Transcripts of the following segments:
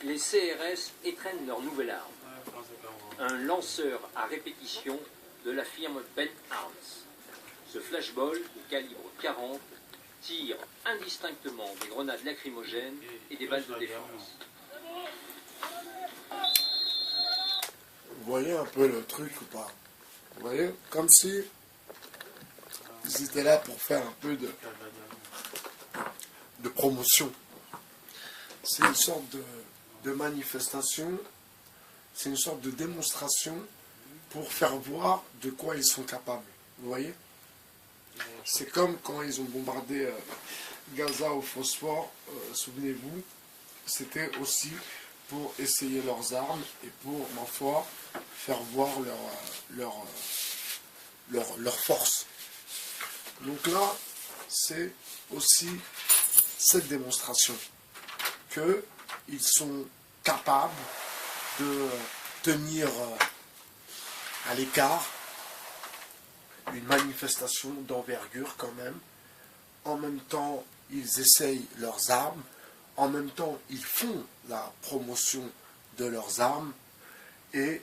Les CRS étrennent leur nouvelle arme, un lanceur à répétition de la firme Ben Arms. Ce flashball de calibre 40 tire indistinctement des grenades lacrymogènes et des balles de défense. Vous voyez un peu le truc ou pas? Vous voyez? Comme si ils étaient là pour faire un peu de promotion. C'est une sorte de manifestation, c'est une sorte de démonstration pour faire voir de quoi ils sont capables. Vous voyez? C'est comme quand ils ont bombardé Gaza au phosphore, souvenez-vous, c'était aussi pour essayer leurs armes et pour, ma foi, faire voir leur force. Donc là, c'est aussi cette démonstration qu'ils sont capables de tenir à l'écart une manifestation d'envergure quand même. En même temps, ils essayent leurs armes. En même temps, ils font la promotion de leurs armes. Et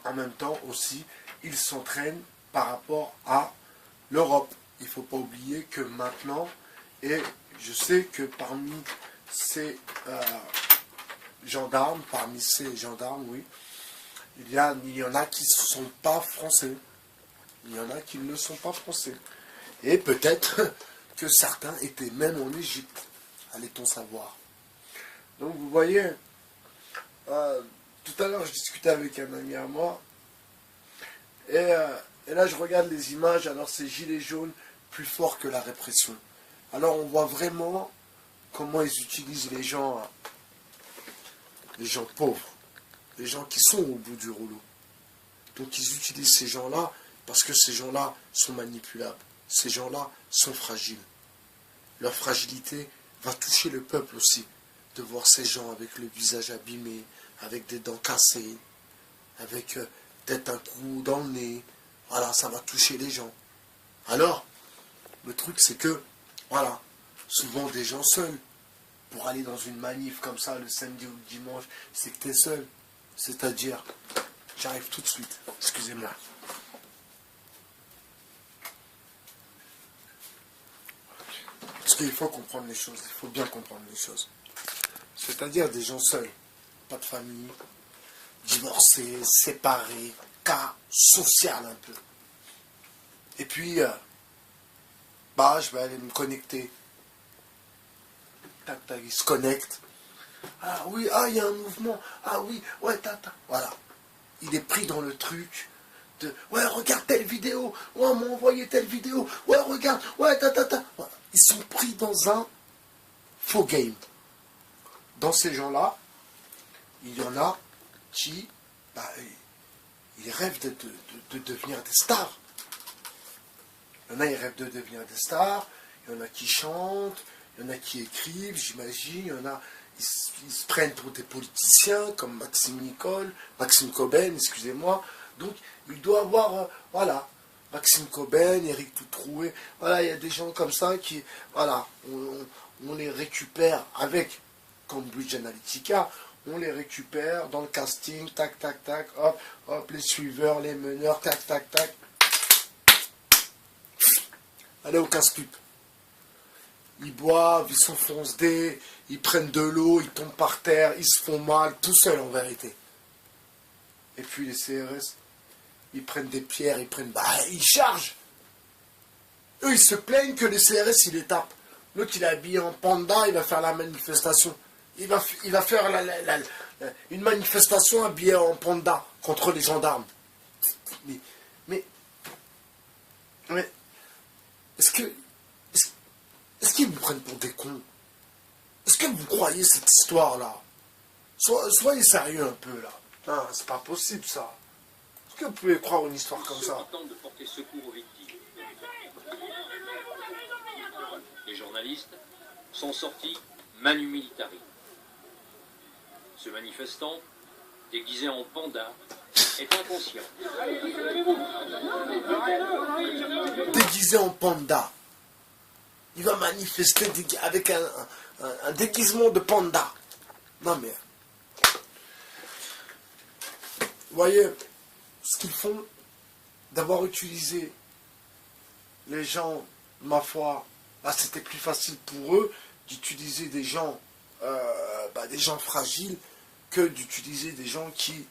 en même temps aussi, ils s'entraînent par rapport à l'Europe. Il ne faut pas oublier que maintenant, et je sais que parmi ces gendarmes, oui, il y en a qui ne sont pas français. Il y en a qui ne sont pas français. Et peut-être que certains étaient même en Égypte, allait-on savoir. Donc vous voyez, tout à l'heure je discutais avec un ami à moi, et là je regarde les images, alors c'est gilets jaunes plus fort que la répression. Alors on voit vraiment comment ils utilisent les gens pauvres, les gens qui sont au bout du rouleau. Donc ils utilisent ces gens-là parce que ces gens-là sont manipulables, ces gens-là sont fragiles. Leur fragilité va toucher le peuple aussi, de voir ces gens avec le visage abîmé, avec des dents cassées, avec peut-être un coup dans le nez. Voilà, ça va toucher les gens. Alors, le truc c'est que, voilà, souvent des gens seuls, pour aller dans une manif comme ça le samedi ou le dimanche, c'est que tu es seul. C'est-à-dire, j'arrive tout de suite, excusez-moi. Parce qu'il faut comprendre les choses, il faut bien comprendre les choses. C'est-à-dire des gens seuls, pas de famille, divorcés, séparés, cas social un peu. Et puis, je vais aller me connecter. Tac, tac, ils se connectent. Ah oui, il y a un mouvement. Ah oui, ouais, voilà. Il est pris dans le truc de, ouais, regarde telle vidéo. Ouais, on m'a envoyé telle vidéo. Ouais, regarde, ouais, Voilà. Ils sont pris dans un faux game. Dans ces gens-là, il y en a qui, ils rêvent de devenir des stars. Il y en a, ils rêvent de devenir des stars. Il y en a qui chantent. Il y en a qui écrivent, j'imagine. Il y en a, ils se prennent pour des politiciens, comme Maxime Coben, excusez-moi. Donc, il doit avoir, voilà, Maxime Coben, Éric Toutroué. Voilà, il y a des gens comme ça qui, voilà, on les récupère avec Cambridge Analytica. On les récupère dans le casting, tac, tac, tac, hop, hop, les suiveurs, les meneurs, tac, tac, tac. Allez au casse-pipe. Ils boivent, ils s'enfoncent ils prennent de l'eau, ils tombent par terre, ils se font mal, tout seuls en vérité. Et puis les CRS, ils prennent des pierres, ils chargent. Eux, ils se plaignent que les CRS, ils les tapent. L'autre, il est habillé en panda, il va faire la manifestation. Il va faire une manifestation habillée en panda contre les gendarmes. Mais est-ce qu'ils vous prennent pour des cons? Est-ce que vous croyez cette histoire-là? Soyez sérieux un peu, là. Non, c'est pas possible, ça. Est-ce que vous pouvez croire une histoire comme ça? De porter secours aux victimes. Les journalistes sont sortis manu militari. Ce manifestant déguisé en panda, est inconscient. Déguisé en panda. Il va manifester avec un déguisement de panda. Non mais... Vous voyez, ce qu'ils font, d'avoir utilisé les gens, ma foi, bah, c'était plus facile pour eux d'utiliser des gens fragiles que d'utiliser des gens qui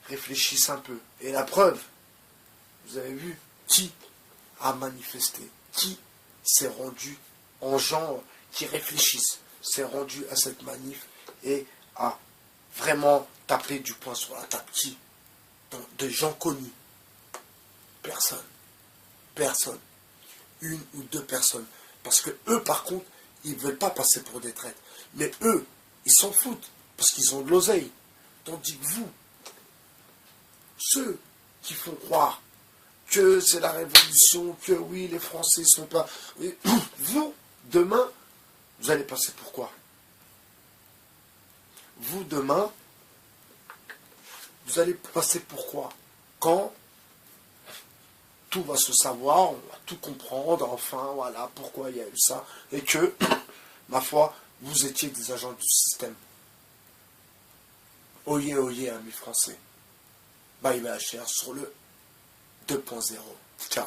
réfléchissent un peu. Et la preuve, vous avez vu, qui a manifesté, qui s'est rendu en gens qui réfléchissent, s'est rendu à cette manif et a vraiment tapé du poing sur la table. Qui? De gens connus. Personne. Personne. Une ou deux personnes. Parce que eux, par contre, ils ne veulent pas passer pour des traîtres. Mais eux, ils s'en foutent. Parce qu'ils ont de l'oseille. Tandis que vous, ceux qui font croire que c'est la révolution, que oui, les Français sont pas... Vous, demain, vous allez passer pour quoi? Vous, demain, vous allez passer pour quoi? Quand tout va se savoir, on va tout comprendre, enfin, voilà, pourquoi il y a eu ça, et que, ma foi, vous étiez des agents du système. Oyez, oyez, amis français. Bye bye, cher, sur le 2.0. Ciao.